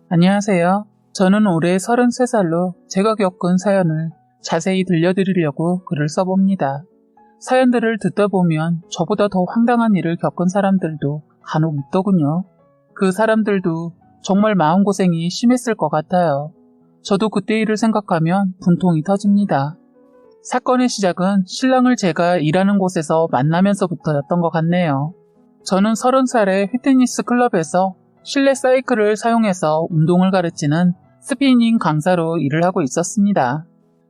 안녕하세요. 저는 올해 33살로 제가 겪은 사연을 자세히 들려드리려고 글을 써봅니다. 사연들을 듣다 보면 저보다 더 황당한 일을 겪은 사람들도 간혹 있더군요. 그 사람들도 정말 마음고생이 심했을 것 같아요. 저도 그때 일을 생각하면 분통이 터집니다. 사건의 시작은 신랑을 제가 일하는 곳에서 만나면서부터였던 것 같네요. 저는 30살에 피트니스 클럽에서 실내 사이클을 사용해서 운동을 가르치는 스피닝 강사로 일을 하고 있었습니다.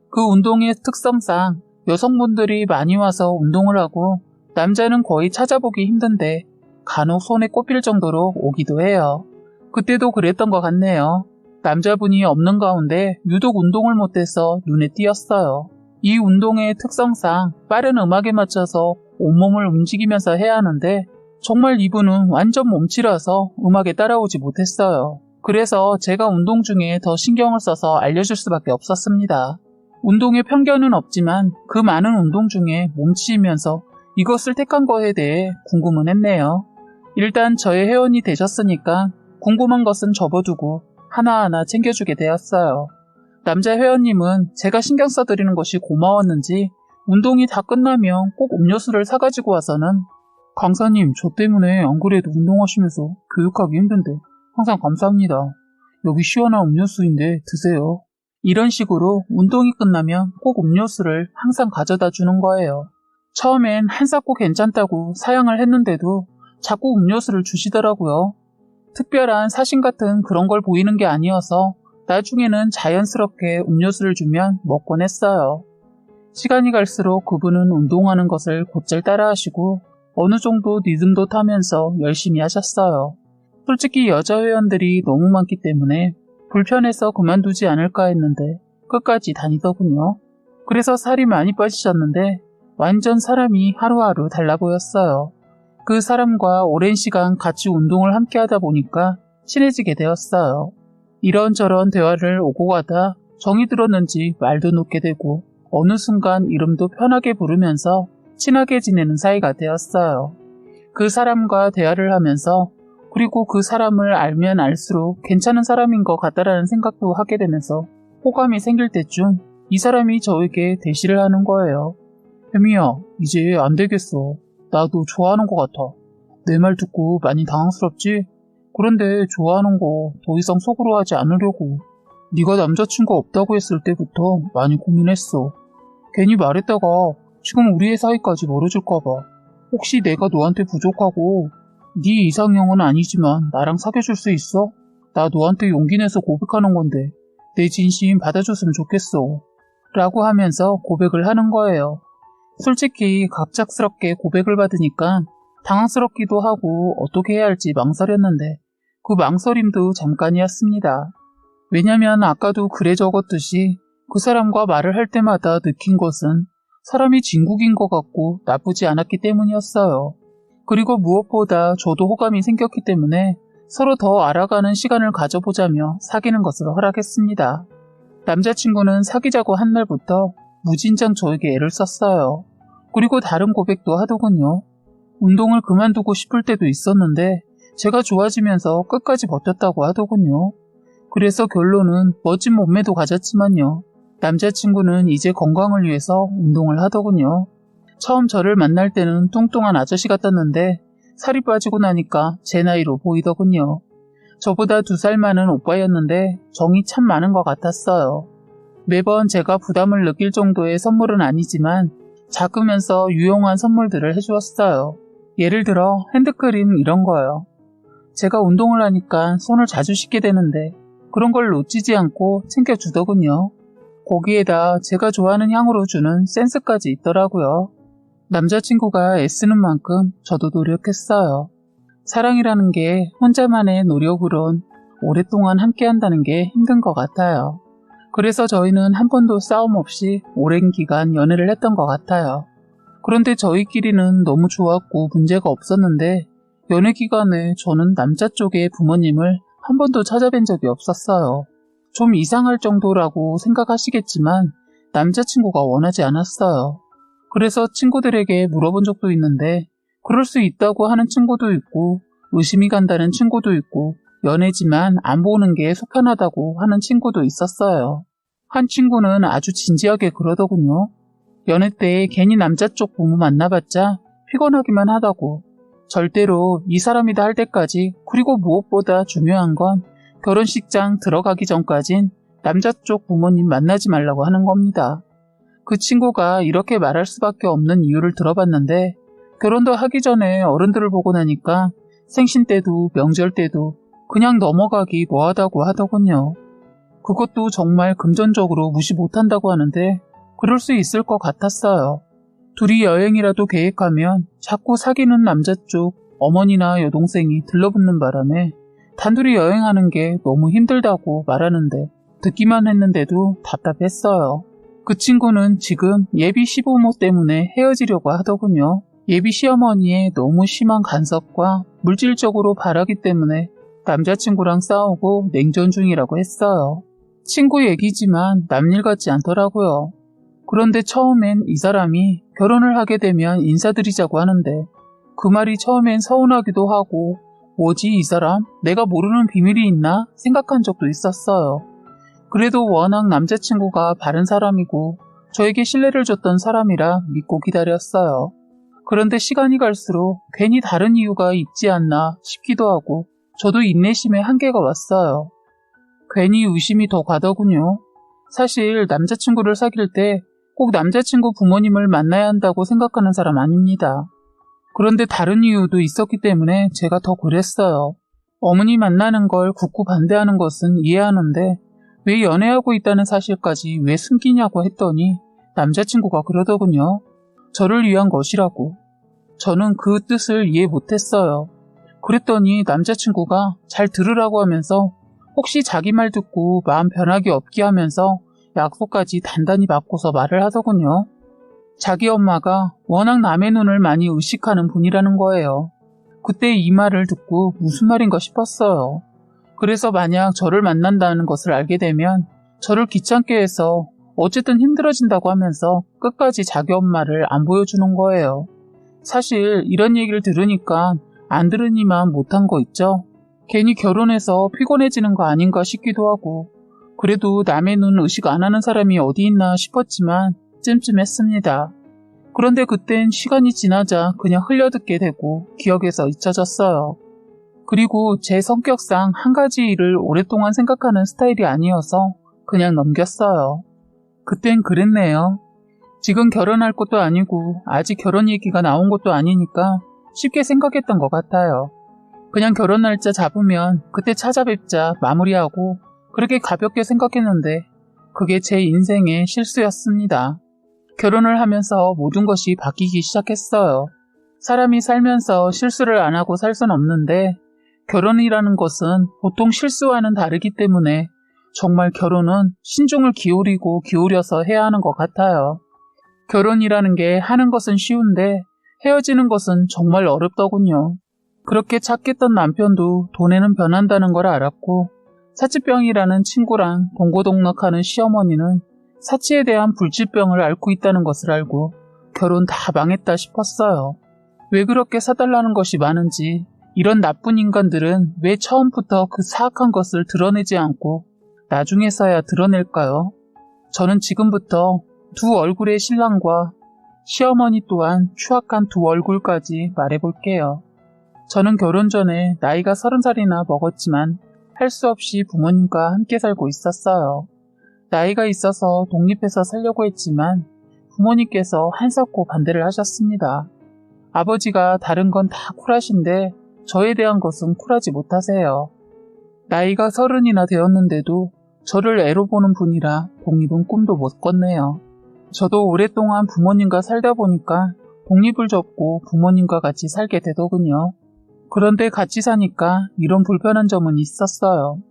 그 운동의 특성상 여성분들이 많이 와서 운동을 하고 남자는 거의 찾아보기 힘든데 간혹 손에 꼽힐 정도로 오기도 해요. 그때도 그랬던 것 같네요. 남자분이 없는 가운데 유독 운동을 못해서 눈에 띄었어요. 이 운동의 특성상 빠른 음악에 맞춰서 온몸을 움직이면서 해야 하는데 정말 이분은 완전 몸치라서 음악에 따라오지 못했어요. 그래서 제가 운동 중에 더 신경을 써서 알려줄 수밖에 없었습니다. 운동에 편견은 없지만 그 많은 운동 중에 몸치이면서 이것을 택한 거에 대해 궁금은 했네요. 일단 저의 회원이 되셨으니까 궁금한 것은 접어두고 하나하나 챙겨주게 되었어요. 남자 회원님은 제가 신경 써드리는 것이 고마웠는지 운동이 다 끝나면 꼭 음료수를 사가지고 와서는 강사님, 저 때문에 안 그래도 운동하시면서 교육하기 힘든데 항상 감사합니다. 여기 시원한 음료수인데 드세요. 이런 식으로 운동이 끝나면 꼭 음료수를 항상 가져다 주는 거예요. 처음엔 한 삭고 괜찮다고 사양을 했는데도 자꾸 음료수를 주시더라고요. 특별한 사심 같은 그런 걸 보이는 게 아니어서 나중에는 자연스럽게 음료수를 주면 먹곤 했어요. 시간이 갈수록 그분은 운동하는 것을 곧잘 따라하시고 어느 정도 리듬도 타면서 열심히 하셨어요. 솔직히 여자 회원들이 너무 많기 때문에 불편해서 그만두지 않을까 했는데 끝까지 다니더군요. 그래서 살이 많이 빠지셨는데 완전 사람이 하루하루 달라 보였어요. 그 사람과 오랜 시간 같이 운동을 함께 하다 보니까 친해지게 되었어요. 이런저런 대화를 오고 가다 정이 들었는지 말도 놓게 되고 어느 순간 이름도 편하게 부르면서 친하게 지내는 사이가 되었어요. 그 사람과 대화를 하면서 그리고 그 사람을 알면 알수록 괜찮은 사람인 것 같다라는 생각도 하게 되면서 호감이 생길 때쯤 이 사람이 저에게 대시를 하는 거예요. 혜미야, 이제 안 되겠어. 나도 좋아하는 것 같아. 내 말 듣고 많이 당황스럽지? 그런데 좋아하는 거 더 이상 속으로 하지 않으려고. 네가 남자친구 없다고 했을 때부터 많이 고민했어. 괜히 말했다가 지금 우리의 사이까지 멀어질까봐. 혹시 내가 너한테 부족하고 네 이상형은 아니지만 나랑 사귀어줄 수 있어? 나 너한테 용기 내서 고백하는 건데 내 진심 받아줬으면 좋겠어. 라고 하면서 고백을 하는 거예요. 솔직히 갑작스럽게 고백을 받으니까 당황스럽기도 하고 어떻게 해야 할지 망설였는데 그 망설임도 잠깐이었습니다. 왜냐면 아까도 글에 적었듯이 그 사람과 말을 할 때마다 느낀 것은 사람이 진국인 것 같고 나쁘지 않았기 때문이었어요. 그리고 무엇보다 저도 호감이 생겼기 때문에 서로 더 알아가는 시간을 가져보자며 사귀는 것을 허락했습니다. 남자친구는 사귀자고 한 날부터 무진장 저에게 애를 썼어요. 그리고 다른 고백도 하더군요. 운동을 그만두고 싶을 때도 있었는데 제가 좋아지면서 끝까지 버텼다고 하더군요. 그래서 결론은 멋진 몸매도 가졌지만요. 남자친구는 이제 건강을 위해서 운동을 하더군요. 처음 저를 만날 때는 뚱뚱한 아저씨 같았는데 살이 빠지고 나니까 제 나이로 보이더군요. 저보다 2살 많은 오빠였는데 정이 참 많은 것 같았어요. 매번 제가 부담을 느낄 정도의 선물은 아니지만 작으면서 유용한 선물들을 해주었어요. 예를 들어 핸드크림 이런 거요. 제가 운동을 하니까 손을 자주 씻게 되는데 그런 걸 놓치지 않고 챙겨주더군요. 거기에다 제가 좋아하는 향으로 주는 센스까지 있더라고요. 남자친구가 애쓰는 만큼 저도 노력했어요. 사랑이라는 게 혼자만의 노력으론 오랫동안 함께한다는 게 힘든 것 같아요. 그래서 저희는 한 번도 싸움 없이 오랜 기간 연애를 했던 것 같아요. 그런데 저희끼리는 너무 좋았고 문제가 없었는데 연애 기간에 저는 남자 쪽의 부모님을 한 번도 찾아뵌 적이 없었어요. 좀 이상할 정도라고 생각하시겠지만 남자친구가 원하지 않았어요. 그래서 친구들에게 물어본 적도 있는데 그럴 수 있다고 하는 친구도 있고 의심이 간다는 친구도 있고 연애지만 안 보는 게 속편하다고 하는 친구도 있었어요. 한 친구는 아주 진지하게 그러더군요. 연애 때 괜히 남자 쪽 부모 만나봤자 피곤하기만 하다고. 절대로 이 사람이다 할 때까지, 그리고 무엇보다 중요한 건 결혼식장 들어가기 전까진 남자 쪽 부모님 만나지 말라고 하는 겁니다. 그 친구가 이렇게 말할 수밖에 없는 이유를 들어봤는데, 결혼도 하기 전에 어른들을 보고 나니까 생신 때도 명절 때도 그냥 넘어가기 뭐하다고 하더군요. 그것도 정말 금전적으로 무시 못한다고 하는데 그럴 수 있을 것 같았어요. 둘이 여행이라도 계획하면 자꾸 사귀는 남자 쪽 어머니나 여동생이 들러붙는 바람에 단둘이 여행하는 게 너무 힘들다고 말하는데, 듣기만 했는데도 답답했어요. 그 친구는 지금 예비 시부모 때문에 헤어지려고 하더군요. 예비 시어머니의 너무 심한 간섭과 물질적으로 바라기 때문에 남자친구랑 싸우고 냉전 중이라고 했어요. 친구 얘기지만 남일 같지 않더라고요. 그런데 처음엔 이 사람이 결혼을 하게 되면 인사드리자고 하는데, 그 말이 처음엔 서운하기도 하고, 뭐지 이 사람? 내가 모르는 비밀이 있나? 생각한 적도 있었어요. 그래도 워낙 남자친구가 바른 사람이고 저에게 신뢰를 줬던 사람이라 믿고 기다렸어요. 그런데 시간이 갈수록 괜히 다른 이유가 있지 않나 싶기도 하고, 저도 인내심에 한계가 왔어요. 괜히 의심이 더 가더군요. 사실 남자친구를 사귈 때 꼭 남자친구 부모님을 만나야 한다고 생각하는 사람 아닙니다. 그런데 다른 이유도 있었기 때문에 제가 더 그랬어요. 어머니 만나는 걸 굳고 반대하는 것은 이해하는데 왜 연애하고 있다는 사실까지 왜 숨기냐고 했더니 남자친구가 그러더군요. 저를 위한 것이라고. 저는 그 뜻을 이해 못했어요. 그랬더니 남자친구가 잘 들으라고 하면서 혹시 자기 말 듣고 마음 변하기 없게 하면서 약속까지 단단히 바꿔서 말을 하더군요. 자기 엄마가 워낙 남의 눈을 많이 의식하는 분이라는 거예요. 그때 이 말을 듣고 무슨 말인가 싶었어요. 그래서 만약 저를 만난다는 것을 알게 되면 저를 귀찮게 해서 어쨌든 힘들어진다고 하면서 끝까지 자기 엄마를 안 보여주는 거예요. 사실 이런 얘기를 들으니까 안 들으니만 못한 거 있죠? 괜히 결혼해서 피곤해지는 거 아닌가 싶기도 하고, 그래도 남의 눈 의식 안 하는 사람이 어디 있나 싶었지만 찜찜했습니다. 그런데 그땐 시간이 지나자 그냥 흘려듣게 되고 기억에서 잊혀졌어요. 그리고 제 성격상 한 가지 일을 오랫동안 생각하는 스타일이 아니어서 그냥 넘겼어요. 그땐 그랬네요. 지금 결혼할 것도 아니고 아직 결혼 얘기가 나온 것도 아니니까 쉽게 생각했던 것 같아요. 그냥 결혼 날짜 잡으면 그때 찾아뵙자 마무리하고 그렇게 가볍게 생각했는데 그게 제 인생의 실수였습니다. 결혼을 하면서 모든 것이 바뀌기 시작했어요. 사람이 살면서 실수를 안 하고 살 순 없는데 결혼이라는 것은 보통 실수와는 다르기 때문에 정말 결혼은 신중을 기울여서 해야 하는 것 같아요. 결혼이라는 게 하는 것은 쉬운데 헤어지는 것은 정말 어렵더군요. 그렇게 착했던 남편도 돈에는 변한다는 걸 알았고, 사치병이라는 친구랑 동고동락하는 시어머니는 사치에 대한 불치병을 앓고 있다는 것을 알고 결혼 다 망했다 싶었어요. 왜 그렇게 사달라는 것이 많은지, 이런 나쁜 인간들은 왜 처음부터 그 사악한 것을 드러내지 않고 나중에서야 드러낼까요? 저는 지금부터 두 얼굴의 신랑과 시어머니 또한 추악한 두 얼굴까지 말해볼게요. 저는 결혼 전에 나이가 30살이나 먹었지만 할 수 없이 부모님과 함께 살고 있었어요. 나이가 있어서 독립해서 살려고 했지만 부모님께서 한사코 반대를 하셨습니다. 아버지가 다른 건 다 쿨하신데 저에 대한 것은 쿨하지 못하세요. 나이가 30이나 되었는데도 저를 애로 보는 분이라 독립은 꿈도 못 꿨네요. 저도 오랫동안 부모님과 살다 보니까 독립을 접고 부모님과 같이 살게 되더군요. 그런데 같이 사니까 이런 불편한 점은 있었어요.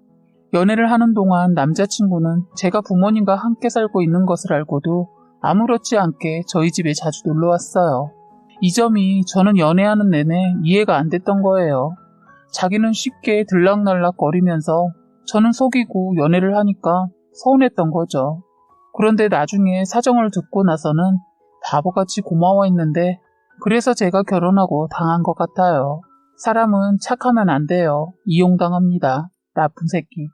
연애를 하는 동안 남자친구는 제가 부모님과 함께 살고 있는 것을 알고도 아무렇지 않게 저희 집에 자주 놀러 왔어요. 이 점이 저는 연애하는 내내 이해가 안 됐던 거예요. 자기는 쉽게 들락날락 거리면서 저는 속이고 연애를 하니까 서운했던 거죠. 그런데 나중에 사정을 듣고 나서는 바보같이 고마워했는데 그래서 제가 결혼하고 당한 것 같아요. 사람은 착하면 안 돼요. 이용당합니다. 나쁜 새끼.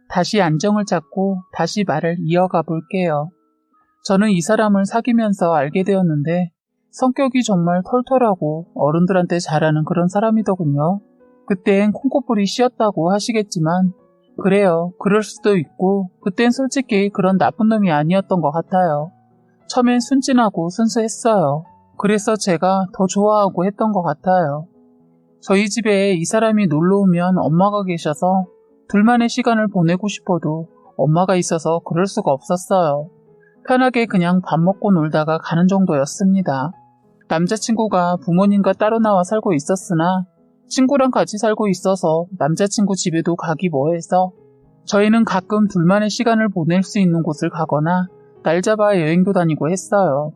다시 안정을 찾고 다시 말을 이어가 볼게요. 저는 이 사람을 사귀면서 알게 되었는데 성격이 정말 털털하고 어른들한테 잘하는 그런 사람이더군요. 그땐 콩고불이 씌었다고 하시겠지만 그래요. 그럴 수도 있고 그땐 솔직히 그런 나쁜 놈이 아니었던 것 같아요. 처음엔 순진하고 순수했어요. 그래서 제가 더 좋아하고 했던 것 같아요. 저희 집에 이 사람이 놀러 오면 엄마가 계셔서 둘만의 시간을 보내고 싶어도 엄마가 있어서 그럴 수가 없었어요. 편하게 그냥 밥 먹고 놀다가 가는 정도였습니다. 남자친구가 부모님과 따로 나와 살고 있었으나 친구랑 같이 살고 있어서 남자친구 집에도 가기 뭐해서 저희는 가끔 둘만의 시간을 보낼 수 있는 곳을 가거나 날 잡아 여행도 다니고 했어요.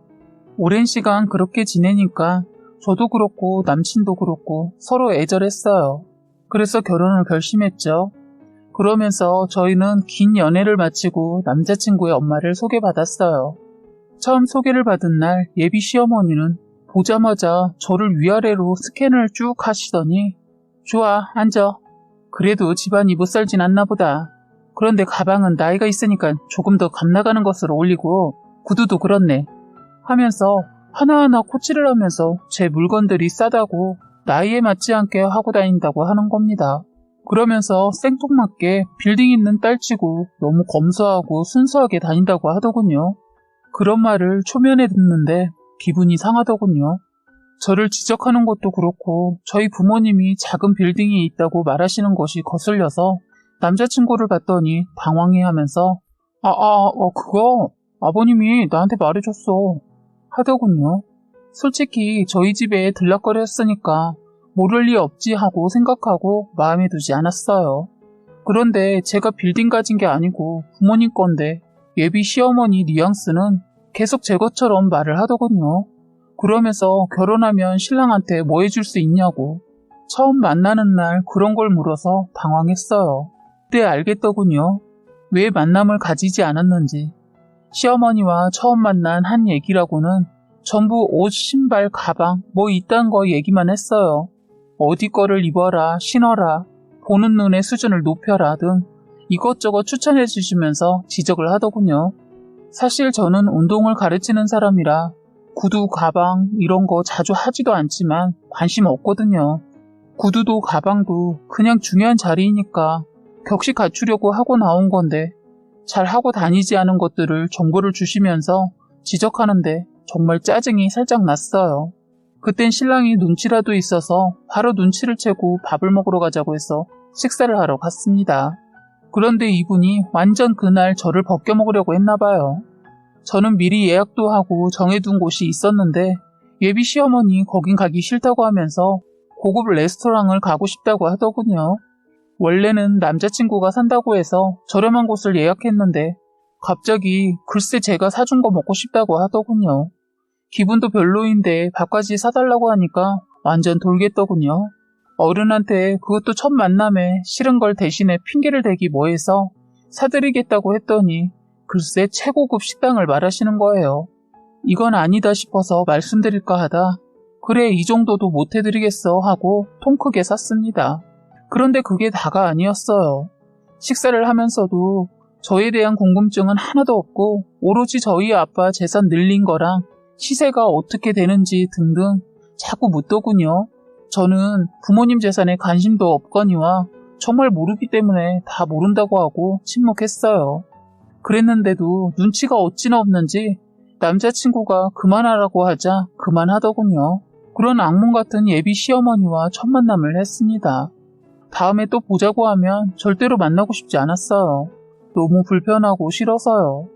오랜 시간 그렇게 지내니까 저도 그렇고 남친도 그렇고 서로 애절했어요. 그래서 결혼을 결심했죠. 그러면서 저희는 긴 연애를 마치고 남자친구의 엄마를 소개받았어요. 처음 소개를 받은 날 예비 시어머니는 보자마자 저를 위아래로 스캔을 쭉 하시더니 좋아, 앉아. 그래도 집안이 못 살진 않나 보다. 그런데 가방은 나이가 있으니까 조금 더 값나가는 것으로 올리고 구두도 그렇네. 하면서 하나하나 코치를 하면서 제 물건들이 싸다고 나이에 맞지 않게 하고 다닌다고 하는 겁니다. 그러면서 생뚱맞게 빌딩 있는 딸치고 너무 검소하고 순수하게 다닌다고 하더군요. 그런 말을 초면에 듣는데 기분이 상하더군요. 저를 지적하는 것도 그렇고 저희 부모님이 작은 빌딩이 있다고 말하시는 것이 거슬려서 남자친구를 봤더니 당황해하면서 그거 아버님이 나한테 말해줬어 하더군요. 솔직히 저희 집에 들락거렸으니까 모를 리 없지 하고 생각하고 마음에 두지 않았어요. 그런데 제가 빌딩 가진 게 아니고 부모님 건데 예비 시어머니 뉘앙스는 계속 제 것처럼 말을 하더군요. 그러면서 결혼하면 신랑한테 뭐 해줄 수 있냐고 처음 만나는 날 그런 걸 물어서 당황했어요. 그때 알겠더군요. 왜 만남을 가지지 않았는지. 시어머니와 처음 만난 한 얘기라고는 전부 옷, 신발, 가방 뭐 이딴 거 얘기만 했어요. 어디 거를 입어라, 신어라, 보는 눈의 수준을 높여라 등 이것저것 추천해 주시면서 지적을 하더군요. 사실 저는 운동을 가르치는 사람이라 구두, 가방 이런 거 자주 하지도 않지만 관심 없거든요. 구두도 가방도 그냥 중요한 자리이니까 격식 갖추려고 하고 나온 건데 잘 하고 다니지 않은 것들을 정보를 주시면서 지적하는데 정말 짜증이 살짝 났어요. 그땐 신랑이 눈치라도 있어서 바로 눈치를 채고 밥을 먹으러 가자고 해서 식사를 하러 갔습니다. 그런데 이분이 완전 그날 저를 벗겨먹으려고 했나봐요. 저는 미리 예약도 하고 정해둔 곳이 있었는데 예비 시어머니 거긴 가기 싫다고 하면서 고급 레스토랑을 가고 싶다고 하더군요. 원래는 남자친구가 산다고 해서 저렴한 곳을 예약했는데 갑자기 글쎄 제가 사준 거 먹고 싶다고 하더군요. 기분도 별로인데 밥까지 사달라고 하니까 완전 돌겠더군요. 어른한테 그것도 첫 만남에 싫은 걸 대신에 핑계를 대기 뭐해서 사드리겠다고 했더니 글쎄 최고급 식당을 말하시는 거예요. 이건 아니다 싶어서 말씀드릴까 하다 그래 이 정도도 못 해드리겠어 하고 통 크게 샀습니다. 그런데 그게 다가 아니었어요. 식사를 하면서도 저에 대한 궁금증은 하나도 없고 오로지 저희 아빠 재산 늘린 거랑 시세가 어떻게 되는지 등등 자꾸 묻더군요. 저는 부모님 재산에 관심도 없거니와 정말 모르기 때문에 다 모른다고 하고 침묵했어요. 그랬는데도 눈치가 어찌나 없는지 남자친구가 그만하라고 하자 그만하더군요. 그런 악몽 같은 예비 시어머니와 첫 만남을 했습니다. 다음에 또 보자고 하면 절대로 만나고 싶지 않았어요. 너무 불편하고 싫어서요.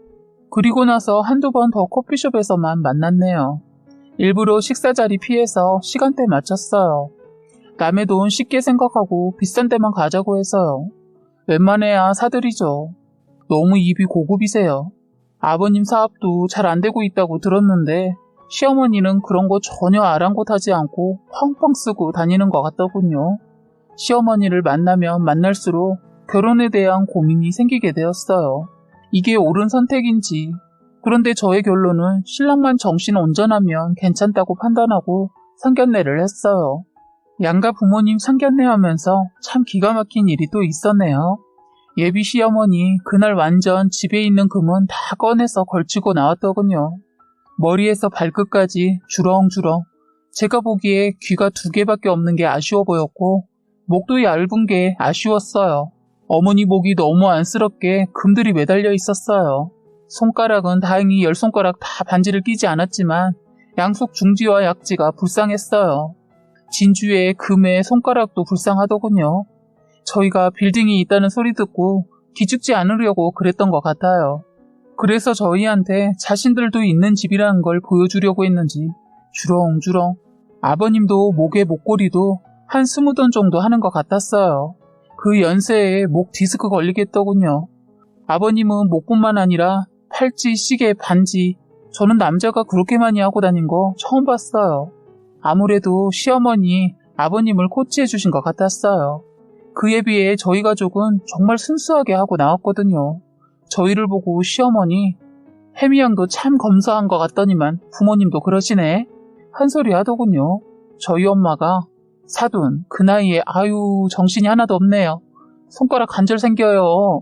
그리고 나서 한두 번 더 커피숍에서만 만났네요. 일부러 식사 자리 피해서 시간대 맞췄어요. 남의 돈 쉽게 생각하고 비싼 데만 가자고 해서요. 웬만해야 사드리죠. 너무 입이 고급이세요. 아버님 사업도 잘 안 되고 있다고 들었는데 시어머니는 그런 거 전혀 아랑곳하지 않고 펑펑 쓰고 다니는 것 같더군요. 시어머니를 만나면 만날수록 결혼에 대한 고민이 생기게 되었어요. 이게 옳은 선택인지. 그런데 저의 결론은 신랑만 정신 온전하면 괜찮다고 판단하고 상견례를 했어요. 양가 부모님 상견례 하면서 참 기가 막힌 일이 또 있었네요. 예비 시어머니 그날 완전 집에 있는 금은 다 꺼내서 걸치고 나왔더군요. 머리에서 발끝까지 주렁주렁. 제가 보기에 귀가 2개밖에 없는 게 아쉬워 보였고 목도 얇은 게 아쉬웠어요. 어머니 목이 너무 안쓰럽게 금들이 매달려 있었어요. 손가락은 다행히 10손가락 다 반지를 끼지 않았지만 양속 중지와 약지가 불쌍했어요. 진주의 금의 손가락도 불쌍하더군요. 저희가 빌딩이 있다는 소리 듣고 기죽지 않으려고 그랬던 것 같아요. 그래서 저희한테 자신들도 있는 집이라는 걸 보여주려고 했는지 주렁주렁. 아버님도 목에 목걸이도 한 20돈 정도 하는 것 같았어요. 그 연세에 목 디스크 걸리겠더군요. 아버님은 목뿐만 아니라 팔찌, 시계, 반지. 저는 남자가 그렇게 많이 하고 다닌 거 처음 봤어요. 아무래도 시어머니, 아버님을 코치해 주신 것 같았어요. 그에 비해 저희 가족은 정말 순수하게 하고 나왔거든요. 저희를 보고 시어머니, 혜미 양도 참 검소한 것 같더니만 부모님도 그러시네. 한 소리 하더군요. 저희 엄마가 사돈, 그 나이에 아유 정신이 하나도 없네요. 손가락 관절 생겨요.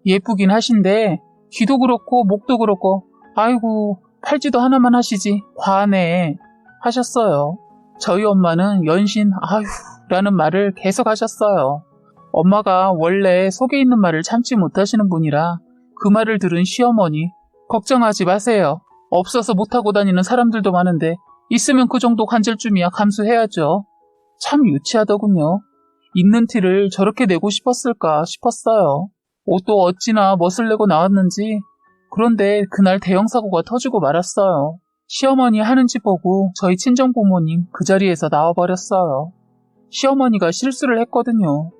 예쁘긴 하신데 귀도 그렇고 목도 그렇고 아이고 팔찌도 하나만 하시지 과하네 하셨어요. 저희 엄마는 연신 아유 라는 말을 계속 하셨어요. 엄마가 원래 속에 있는 말을 참지 못하시는 분이라 그 말을 들은 시어머니 걱정하지 마세요. 없어서 못하고 다니는 사람들도 많은데 있으면 그 정도 관절쯤이야 감수해야죠. 참 유치하더군요. 있는 티를 저렇게 내고 싶었을까 싶었어요. 옷도 어찌나 멋을 내고 나왔는지. 그런데 그날 대형 사고가 터지고 말았어요. 시어머니 하는 짓 보고 저희 친정부모님 그 자리에서 나와버렸어요. 시어머니가 실수를 했거든요.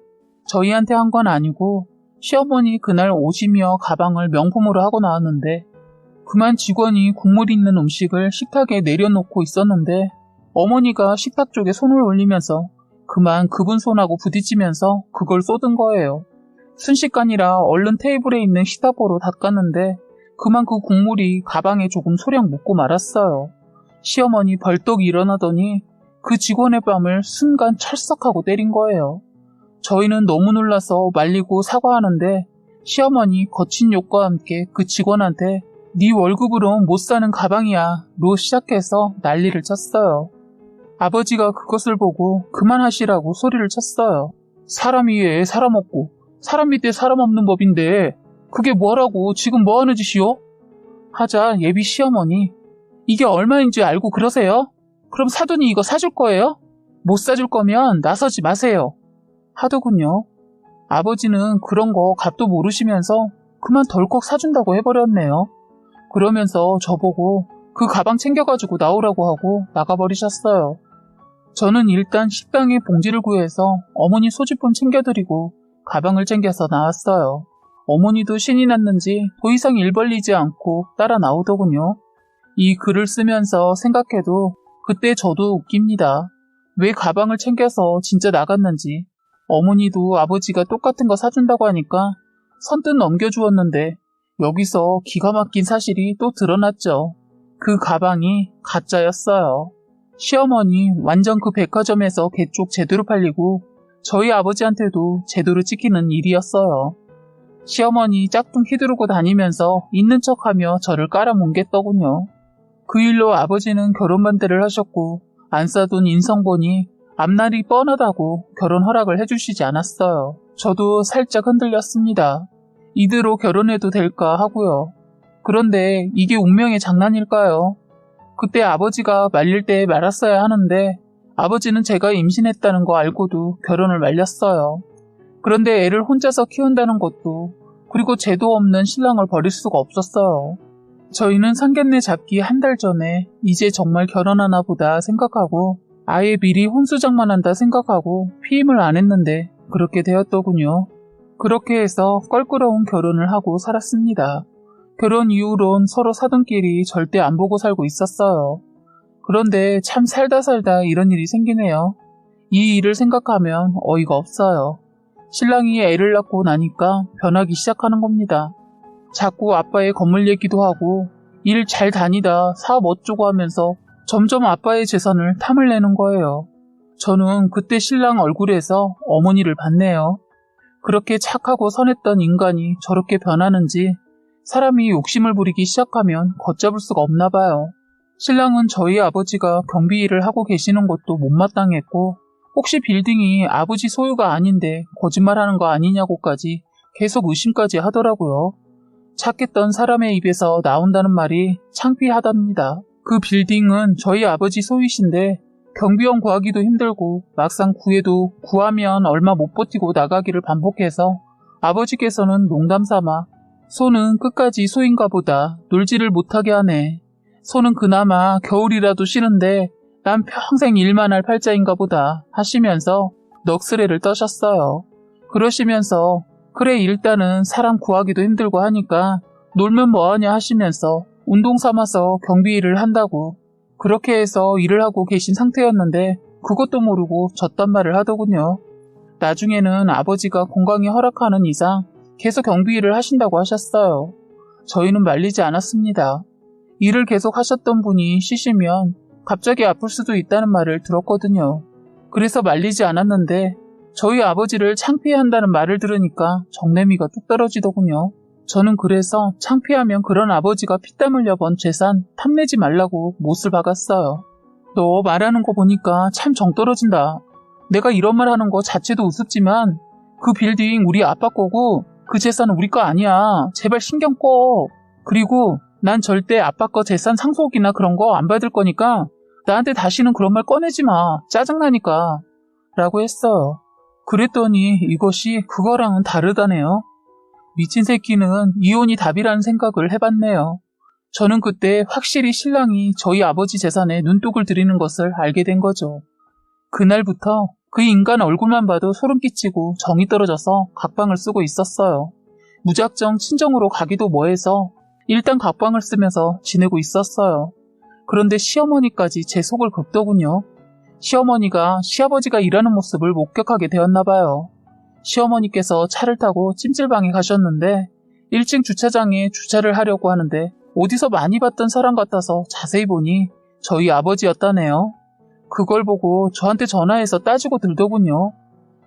저희한테 한 건 아니고 시어머니 그날 옷이며 가방을 명품으로 하고 나왔는데 그만 직원이 국물 있는 음식을 식탁에 내려놓고 있었는데 어머니가 식탁 쪽에 손을 올리면서 그만 그분 손하고 부딪히면서 그걸 쏟은 거예요. 순식간이라 얼른 테이블에 있는 식탁보로 닦았는데 그만 그 국물이 가방에 조금 소량 묻고 말았어요. 시어머니 벌떡 일어나더니 그 직원의 뺨을 순간 찰싹하고 때린 거예요. 저희는 너무 놀라서 말리고 사과하는데 시어머니 거친 욕과 함께 그 직원한테 네 월급으로 못 사는 가방이야 로 시작해서 난리를 쳤어요. 아버지가 그것을 보고 그만하시라고 소리를 쳤어요. 사람 위에 사람 없고 사람 밑에 사람 없는 법인데 그게 뭐라고 지금 뭐하는 짓이요? 하자 예비 시어머니 이게 얼마인지 알고 그러세요? 그럼 사돈이 이거 사줄 거예요? 못 사줄 거면 나서지 마세요. 하더군요. 아버지는 그런 거 값도 모르시면서 그만 덜컥 사준다고 해버렸네요. 그러면서 저보고 그 가방 챙겨가지고 나오라고 하고 나가버리셨어요. 저는 일단 식당에 봉지를 구해서 어머니 소지품 챙겨드리고 가방을 챙겨서 나왔어요. 어머니도 신이 났는지 더 이상 일 벌리지 않고 따라 나오더군요. 이 글을 쓰면서 생각해도 그때 저도 웃깁니다. 왜 가방을 챙겨서 진짜 나갔는지. 어머니도 아버지가 똑같은 거 사준다고 하니까 선뜻 넘겨주었는데 여기서 기가 막힌 사실이 또 드러났죠. 그 가방이 가짜였어요. 시어머니 완전 그 백화점에서 개쪽 제대로 팔리고 저희 아버지한테도 제대로 찍히는 일이었어요. 시어머니 짝퉁 휘두르고 다니면서 있는 척하며 저를 깔아뭉갰더군요. 그 일로 아버지는 결혼 반대를 하셨고 안 싸둔 인성보니 앞날이 뻔하다고 결혼 허락을 해주시지 않았어요. 저도 살짝 흔들렸습니다. 이대로 결혼해도 될까 하고요. 그런데 이게 운명의 장난일까요? 그때 아버지가 말릴 때 말았어야 하는데 아버지는 제가 임신했다는 거 알고도 결혼을 말렸어요. 그런데 애를 혼자서 키운다는 것도 그리고 죄도 없는 신랑을 버릴 수가 없었어요. 저희는 상견례 잡기 한 달 전에 이제 정말 결혼하나 보다 생각하고 아예 미리 혼수장만한다 생각하고 피임을 안 했는데 그렇게 되었더군요. 그렇게 해서 껄끄러운 결혼을 하고 살았습니다. 결혼 이후론 서로 사돈끼리 절대 안 보고 살고 있었어요. 그런데 참 살다 이런 일이 생기네요. 이 일을 생각하면 어이가 없어요. 신랑이 애를 낳고 나니까 변하기 시작하는 겁니다. 자꾸 아빠의 건물 얘기도 하고 일 잘 다니다 사업 어쩌고 하면서 점점 아빠의 재산을 탐을 내는 거예요. 저는 그때 신랑 얼굴에서 어머니를 봤네요. 그렇게 착하고 선했던 인간이 저렇게 변하는지 사람이 욕심을 부리기 시작하면 걷잡을 수가 없나 봐요. 신랑은 저희 아버지가 경비 일을 하고 계시는 것도 못마땅했고 혹시 빌딩이 아버지 소유가 아닌데 거짓말하는 거 아니냐고까지 계속 의심까지 하더라고요. 착했던 사람의 입에서 나온다는 말이 창피하답니다. 그 빌딩은 저희 아버지 소유신데 경비원 구하기도 힘들고 막상 구해도 구하면 얼마 못 버티고 나가기를 반복해서 아버지께서는 농담삼아 소는 끝까지 소인가 보다 놀지를 못하게 하네. 소는 그나마 겨울이라도 쉬는데 난 평생 일만 할 팔자인가 보다 하시면서 넋으레를 떠셨어요. 그러시면서 그래 일단은 사람 구하기도 힘들고 하니까 놀면 뭐하냐 하시면서 운동 삼아서 경비 일을 한다고 그렇게 해서 일을 하고 계신 상태였는데 그것도 모르고 저딴 말을 하더군요. 나중에는 아버지가 건강이 허락하는 이상 계속 경비 일을 하신다고 하셨어요. 저희는 말리지 않았습니다. 일을 계속 하셨던 분이 쉬시면 갑자기 아플 수도 있다는 말을 들었거든요. 그래서 말리지 않았는데 저희 아버지를 창피해한다는 말을 들으니까 정내미가 뚝 떨어지더군요. 저는 그래서 창피하면 그런 아버지가 피땀 흘려 번 재산 탐내지 말라고 못을 박았어요. 너 말하는 거 보니까 참 정 떨어진다. 내가 이런 말 하는 거 자체도 우습지만 그 빌딩 우리 아빠 거고 그 재산은 우리 거 아니야. 제발 신경 꺼. 그리고 난 절대 아빠 거 재산 상속이나 그런 거 안 받을 거니까 나한테 다시는 그런 말 꺼내지 마. 짜증나니까. 라고 했어요. 그랬더니 이것이 그거랑은 다르다네요. 미친 새끼는 이혼이 답이라는 생각을 해봤네요. 저는 그때 확실히 신랑이 저희 아버지 재산에 눈독을 들이는 것을 알게 된 거죠. 그날부터 그 인간 얼굴만 봐도 소름 끼치고 정이 떨어져서 각방을 쓰고 있었어요. 무작정 친정으로 가기도 뭐해서 일단 각방을 쓰면서 지내고 있었어요. 그런데 시어머니까지 제 속을 긁더군요. 시어머니가 시아버지가 일하는 모습을 목격하게 되었나 봐요. 시어머니께서 차를 타고 찜질방에 가셨는데 1층 주차장에 주차를 하려고 하는데 어디서 많이 봤던 사람 같아서 자세히 보니 저희 아버지였다네요. 그걸 보고 저한테 전화해서 따지고 들더군요.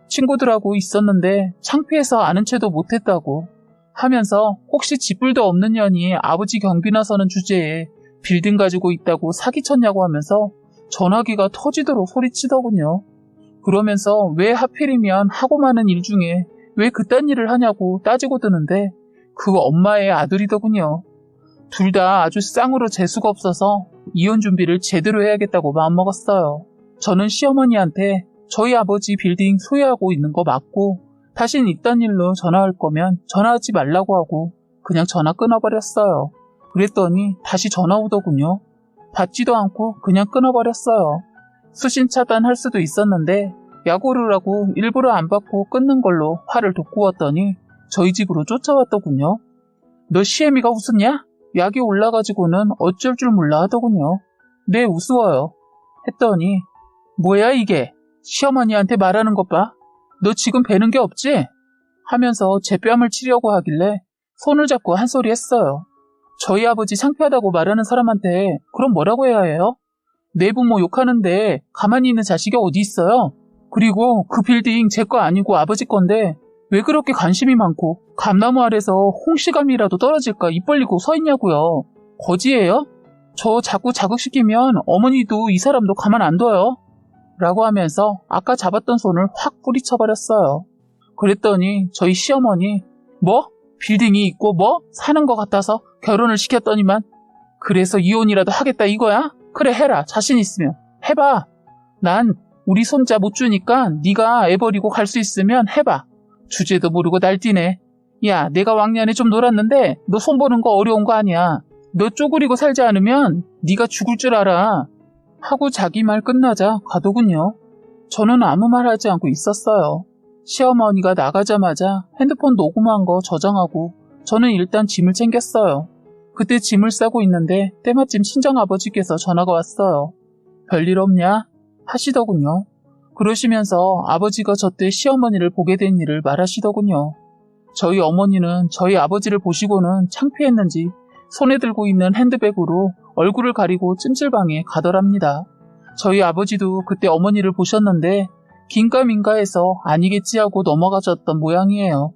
친구들하고 있었는데 창피해서 아는 체도 못했다고 하면서 혹시 쥐뿔도 없는 년이 아버지 경비나 서는 주제에 빌딩 가지고 있다고 사기쳤냐고 하면서 전화기가 터지도록 소리치더군요. 그러면서 왜 하필이면 하고 많은 일 중에 왜 그딴 일을 하냐고 따지고 드는데 그 엄마의 아들이더군요. 둘 다 아주 쌍으로 재수가 없어서 이혼 준비를 제대로 해야겠다고 마음먹었어요. 저는 시어머니한테 저희 아버지 빌딩 소유하고 있는 거 맞고 다신 이딴 일로 전화할 거면 전화하지 말라고 하고 그냥 전화 끊어버렸어요. 그랬더니 다시 전화 오더군요. 받지도 않고 그냥 끊어버렸어요. 수신 차단할 수도 있었는데 약오를 하고 일부러 안 받고 끊는 걸로 화를 돋구었더니 저희 집으로 쫓아왔더군요. 너 시애미가 웃었냐? 약이 올라가지고는 어쩔 줄 몰라 하더군요. 네, 우스워요. 했더니 뭐야 이게? 시어머니한테 말하는 것 봐. 너 지금 배는 게 없지? 하면서 제 뺨을 치려고 하길래 손을 잡고 한 소리 했어요. 저희 아버지 창피하다고 말하는 사람한테 그럼 뭐라고 해야 해요? 내 부모 욕하는데 가만히 있는 자식이 어디 있어요? 그리고 그 빌딩 제 거 아니고 아버지 건데 왜 그렇게 관심이 많고 감나무 아래서 홍시감이라도 떨어질까 입 벌리고 서 있냐고요. 거지예요? 저 자꾸 자극시키면 어머니도 이 사람도 가만 안 둬요. 라고 하면서 아까 잡았던 손을 확 뿌리쳐버렸어요. 그랬더니 저희 시어머니 뭐? 빌딩이 있고 뭐? 사는 것 같아서 결혼을 시켰더니만 그래서 이혼이라도 하겠다 이거야? 그래 해라. 자신 있으면 해봐. 난 우리 손자 못 주니까 네가 애 버리고 갈 수 있으면 해봐. 주제도 모르고 날뛰네. 야, 내가 왕년에 좀 놀았는데 너 손보는 거 어려운 거 아니야. 너 쪼그리고 살지 않으면 네가 죽을 줄 알아. 하고 자기 말 끝나자 가더군요. 저는 아무 말 하지 않고 있었어요. 시어머니가 나가자마자 핸드폰 녹음한 거 저장하고 저는 일단 짐을 챙겼어요. 그때 짐을 싸고 있는데 때마침 친정아버지께서 전화가 왔어요. 별일 없냐? 하시더군요. 그러시면서 아버지가 저때 시어머니를 보게 된 일을 말하시더군요. 저희 어머니는 저희 아버지를 보시고는 창피했는지 손에 들고 있는 핸드백으로 얼굴을 가리고 찜질방에 가더랍니다. 저희 아버지도 그때 어머니를 보셨는데 긴가민가해서 아니겠지 하고 넘어가셨던 모양이에요.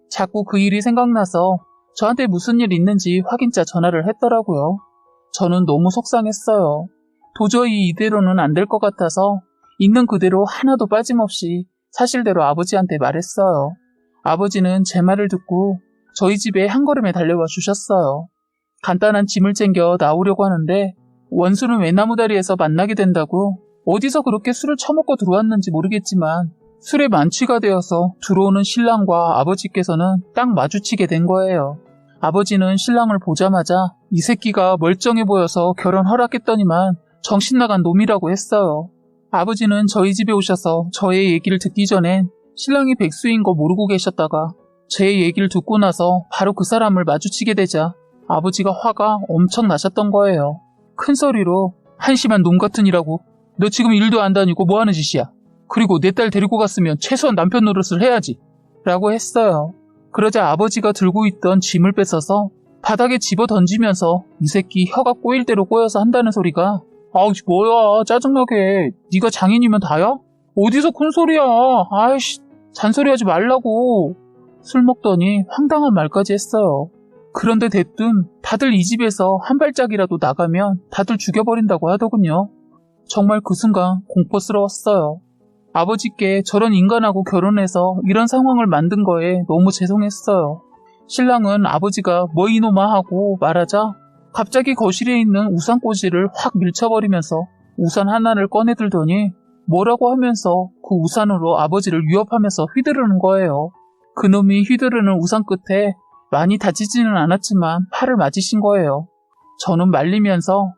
자꾸 그 일이 생각나서 저한테 무슨 일 있는지 확인자 전화를 했더라고요. 저는 너무 속상했어요. 도저히 이대로는 안 될 것 같아서 있는 그대로 하나도 빠짐없이 사실대로 아버지한테 말했어요. 아버지는 제 말을 듣고 저희 집에 한 걸음에 달려와 주셨어요. 간단한 짐을 챙겨 나오려고 하는데 원수는 외나무다리에서 만나게 된다고 어디서 그렇게 술을 처먹고 들어왔는지 모르겠지만 술에 만취가 되어서 들어오는 신랑과 아버지께서는 딱 마주치게 된 거예요. 아버지는 신랑을 보자마자 이 새끼가 멀쩡해 보여서 결혼 허락했더니만 정신 나간 놈이라고 했어요. 아버지는 저희 집에 오셔서 저의 얘기를 듣기 전엔 신랑이 백수인 거 모르고 계셨다가 제 얘기를 듣고 나서 바로 그 사람을 마주치게 되자 아버지가 화가 엄청 나셨던 거예요. 큰 소리로 한심한 놈 같으니라고. 너 지금 일도 안 다니고 뭐 하는 짓이야. 그리고 내 딸 데리고 갔으면 최소한 남편 노릇을 해야지. 라고 했어요. 그러자 아버지가 들고 있던 짐을 뺏어서 바닥에 집어 던지면서 이 새끼 혀가 꼬일 대로 꼬여서 한다는 소리가 아우 뭐야 짜증나게. 네가 장인이면 다야? 어디서 큰 소리야. 아이씨 잔소리하지 말라고. 술 먹더니 황당한 말까지 했어요. 그런데 대뜸 다들 이 집에서 한 발짝이라도 나가면 다들 죽여버린다고 하더군요. 정말 그 순간 공포스러웠어요. 아버지께 저런 인간하고 결혼해서 이런 상황을 만든 거에 너무 죄송했어요. 신랑은 아버지가 뭐 이놈아 하고 말하자 갑자기 거실에 있는 우산꽂이를 확 밀쳐버리면서 우산 하나를 꺼내들더니 뭐라고 하면서 그 우산으로 아버지를 위협하면서 휘두르는 거예요. 그놈이 휘두르는 우산 끝에 많이 다치지는 않았지만 팔을 맞으신 거예요. 저는 말리면서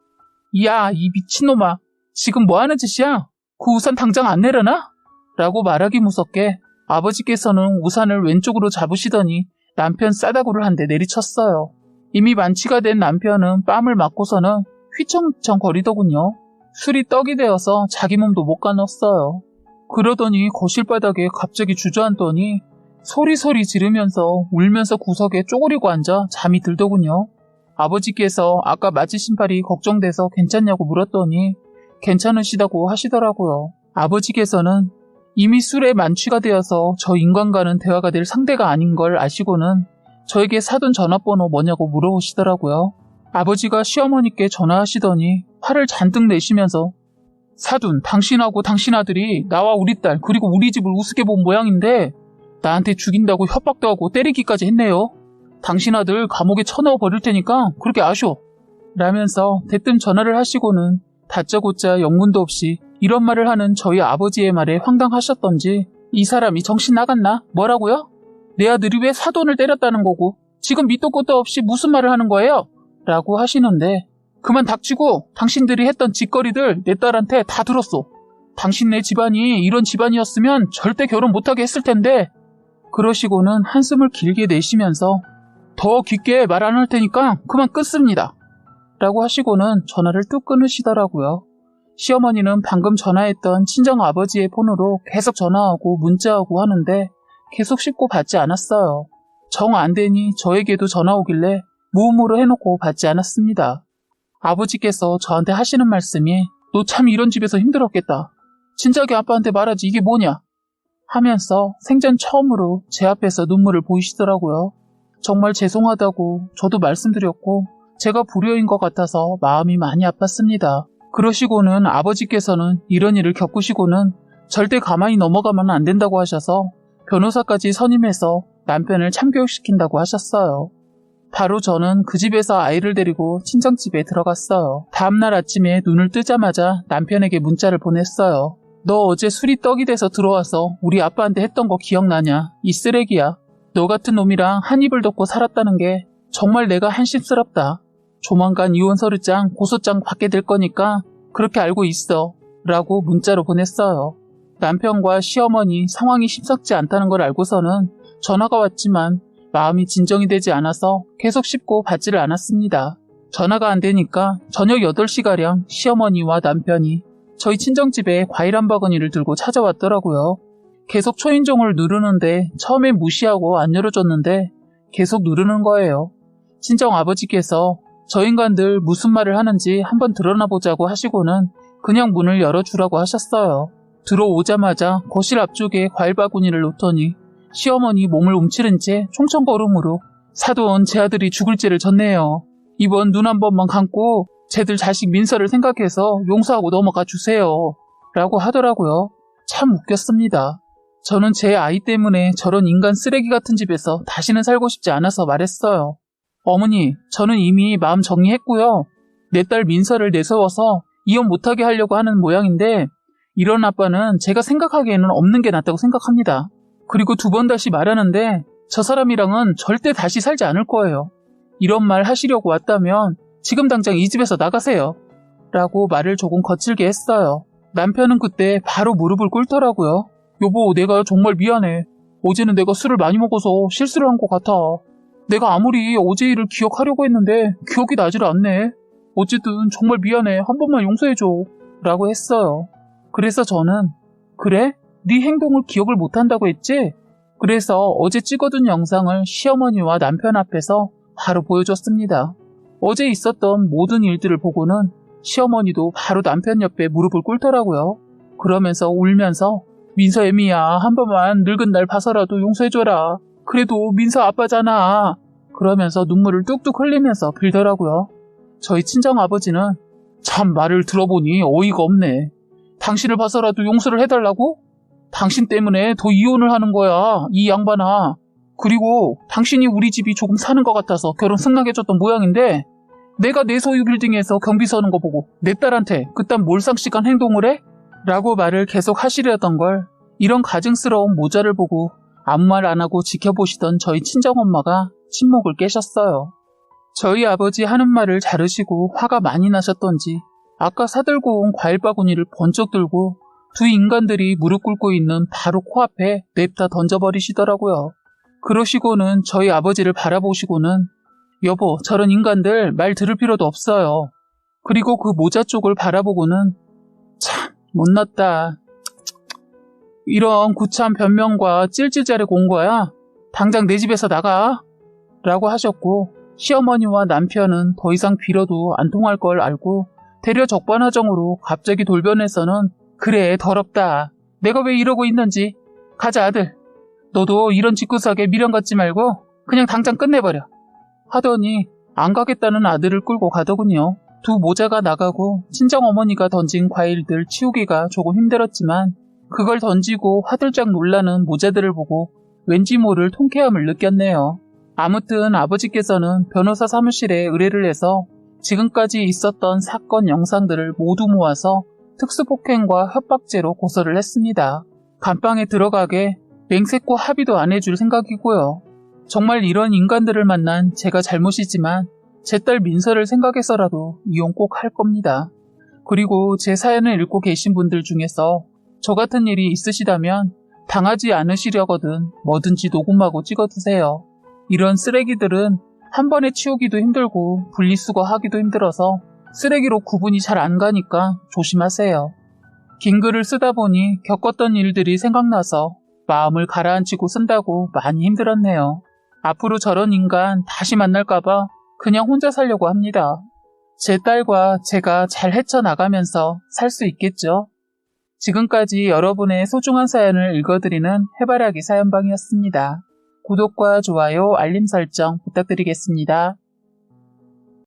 야, 이 미친놈아. 지금 뭐 하는 짓이야? 그 우산 당장 안 내려놔? 라고 말하기 무섭게 아버지께서는 우산을 왼쪽으로 잡으시더니 남편 싸다구를 한 대 내리쳤어요. 이미 만취가 된 남편은 뺨을 맞고서는 휘청휘청 거리더군요. 술이 떡이 되어서 자기 몸도 못 가눴어요. 그러더니 거실 바닥에 갑자기 주저앉더니 소리소리 지르면서 울면서 구석에 쪼그리고 앉아 잠이 들더군요. 아버지께서 아까 맞으신 팔이 걱정돼서 괜찮냐고 물었더니 괜찮으시다고 하시더라고요. 아버지께서는 이미 술에 만취가 되어서 저 인간과는 대화가 될 상대가 아닌 걸 아시고는 저에게 사돈 전화번호 뭐냐고 물어보시더라고요. 아버지가 시어머니께 전화하시더니 화를 잔뜩 내시면서 사돈, 당신하고 당신 아들이 나와 우리 딸 그리고 우리 집을 우습게 본 모양인데 나한테 죽인다고 협박도 하고 때리기까지 했네요. 당신 아들 감옥에 쳐넣어 버릴 테니까 그렇게 아쇼. 라면서 대뜸 전화를 하시고는 다짜고짜 영문도 없이 이런 말을 하는 저희 아버지의 말에 황당하셨던지 이 사람이 정신 나갔나? 뭐라고요? 내 아들이 왜 사돈을 때렸다는 거고 지금 밑도 끝도 없이 무슨 말을 하는 거예요? 라고 하시는데 그만 닥치고 당신들이 했던 짓거리들 내 딸한테 다 들었어. 당신네 집안이 이런 집안이었으면 절대 결혼 못하게 했을 텐데 그러시고는 한숨을 길게 내쉬면서 더 깊게 말 안 할 테니까 그만 끊습니다. 라고 하시고는 전화를 뚝 끊으시더라고요. 시어머니는 방금 전화했던 친정아버지의 폰으로 계속 전화하고 문자하고 하는데 계속 씹고 받지 않았어요. 정 안 되니 저에게도 전화 오길래 무음으로 해놓고 받지 않았습니다. 아버지께서 저한테 하시는 말씀이 너 참 이런 집에서 힘들었겠다. 진작에 아빠한테 말하지 이게 뭐냐? 하면서 생전 처음으로 제 앞에서 눈물을 보이시더라고요. 정말 죄송하다고 저도 말씀드렸고 제가 불효인 것 같아서 마음이 많이 아팠습니다. 그러시고는 아버지께서는 이런 일을 겪으시고는 절대 가만히 넘어가면 안 된다고 하셔서 변호사까지 선임해서 남편을 참교육시킨다고 하셨어요. 바로 저는 그 집에서 아이를 데리고 친정집에 들어갔어요. 다음날 아침에 눈을 뜨자마자 남편에게 문자를 보냈어요. 너 어제 술이 떡이 돼서 들어와서 우리 아빠한테 했던 거 기억나냐? 이 쓰레기야. 너 같은 놈이랑 한 입을 덮고 살았다는 게 정말 내가 한심스럽다. 조만간 이혼 서류장, 고소장 받게 될 거니까 그렇게 알고 있어. 라고 문자로 보냈어요. 남편과 시어머니 상황이 심상치 않다는 걸 알고서는 전화가 왔지만 마음이 진정이 되지 않아서 계속 씹고 받지를 않았습니다. 전화가 안 되니까 저녁 8시가량 시어머니와 남편이 저희 친정집에 과일 한 바구니를 들고 찾아왔더라고요. 계속 초인종을 누르는데 처음엔 무시하고 안 열어줬는데 계속 누르는 거예요. 친정 아버지께서 저 인간들 무슨 말을 하는지 한번 드러나 보자고 하시고는 그냥 문을 열어주라고 하셨어요. 들어오자마자 거실 앞쪽에 과일 바구니를 놓더니 시어머니 몸을 움츠린 채 총총걸음으로 사돈 제 아들이 죽을 죄를 졌네요. 이번 눈 한 번만 감고 쟤들 자식 민서를 생각해서 용서하고 넘어가 주세요. 라고 하더라고요. 참 웃겼습니다. 저는 제 아이 때문에 저런 인간 쓰레기 같은 집에서 다시는 살고 싶지 않아서 말했어요. 어머니, 저는 이미 마음 정리했고요. 내 딸 민서를 내세워서 이혼 못하게 하려고 하는 모양인데 이런 아빠는 제가 생각하기에는 없는 게 낫다고 생각합니다. 그리고 두 번 다시 말하는데 저 사람이랑은 절대 다시 살지 않을 거예요. 이런 말 하시려고 왔다면 지금 당장 이 집에서 나가세요. 라고 말을 조금 거칠게 했어요. 남편은 그때 바로 무릎을 꿇더라고요. 여보, 내가 정말 미안해. 어제는 내가 술을 많이 먹어서 실수를 한 것 같아. 내가 아무리 어제 일을 기억하려고 했는데 기억이 나질 않네. 어쨌든 정말 미안해. 한 번만 용서해줘. 라고 했어요. 그래서 저는 그래? 네 행동을 기억을 못한다고 했지? 그래서 어제 찍어둔 영상을 시어머니와 남편 앞에서 바로 보여줬습니다. 어제 있었던 모든 일들을 보고는 시어머니도 바로 남편 옆에 무릎을 꿇더라고요. 그러면서 울면서 민서 애미야, 한 번만 늙은 날 봐서라도 용서해줘라. 그래도 민서 아빠잖아. 그러면서 눈물을 뚝뚝 흘리면서 빌더라고요. 저희 친정아버지는 참 말을 들어보니 어이가 없네. 당신을 봐서라도 용서를 해달라고? 당신 때문에 더 이혼을 하는 거야, 이 양반아. 그리고 당신이 우리 집이 조금 사는 것 같아서 결혼 승낙해줬던 모양인데 내가 내 소유 빌딩에서 경비 서는 거 보고 내 딸한테 그딴 몰상식한 행동을 해? 라고 말을 계속 하시려던 걸 이런 가증스러운 모자를 보고 아무 말 안 하고 지켜보시던 저희 친정엄마가 침묵을 깨셨어요. 저희 아버지 하는 말을 자르시고 화가 많이 나셨던지 아까 사들고 온 과일 바구니를 번쩍 들고 두 인간들이 무릎 꿇고 있는 바로 코앞에 냅다 던져버리시더라고요. 그러시고는 저희 아버지를 바라보시고는 여보, 저런 인간들 말 들을 필요도 없어요. 그리고 그 모자 쪽을 바라보고는 참 못났다. 이런 구차한 변명과 찔찔자르고 온 거야. 당장 내 집에서 나가. 라고 하셨고 시어머니와 남편은 더 이상 빌어도 안 통할 걸 알고 대려 적반하장으로 갑자기 돌변해서는 그래, 더럽다. 내가 왜 이러고 있는지. 가자, 아들. 너도 이런 짓구석에 미련 갖지 말고 그냥 당장 끝내버려. 하더니 안 가겠다는 아들을 끌고 가더군요. 두 모자가 나가고 친정어머니가 던진 과일들 치우기가 조금 힘들었지만 그걸 던지고 화들짝 놀라는 모자들을 보고 왠지 모를 통쾌함을 느꼈네요. 아무튼 아버지께서는 변호사 사무실에 의뢰를 해서 지금까지 있었던 사건 영상들을 모두 모아서 특수폭행과 협박죄로 고소를 했습니다. 감방에 들어가게 맹세코 합의도 안 해줄 생각이고요. 정말 이런 인간들을 만난 제가 잘못이지만 제 딸 민서를 생각해서라도 이혼 꼭 할 겁니다. 그리고 제 사연을 읽고 계신 분들 중에서 저 같은 일이 있으시다면 당하지 않으시려거든 뭐든지 녹음하고 찍어두세요. 이런 쓰레기들은 한 번에 치우기도 힘들고 분리수거하기도 힘들어서 쓰레기로 구분이 잘 안 가니까 조심하세요. 긴 글을 쓰다 보니 겪었던 일들이 생각나서 마음을 가라앉히고 쓴다고 많이 힘들었네요. 앞으로 저런 인간 다시 만날까봐 그냥 혼자 살려고 합니다. 제 딸과 제가 잘 헤쳐나가면서 살 수 있겠죠? 지금까지 여러분의 소중한 사연을 읽어드리는 해바라기 사연방이었습니다. 구독과 좋아요, 알림 설정 부탁드리겠습니다.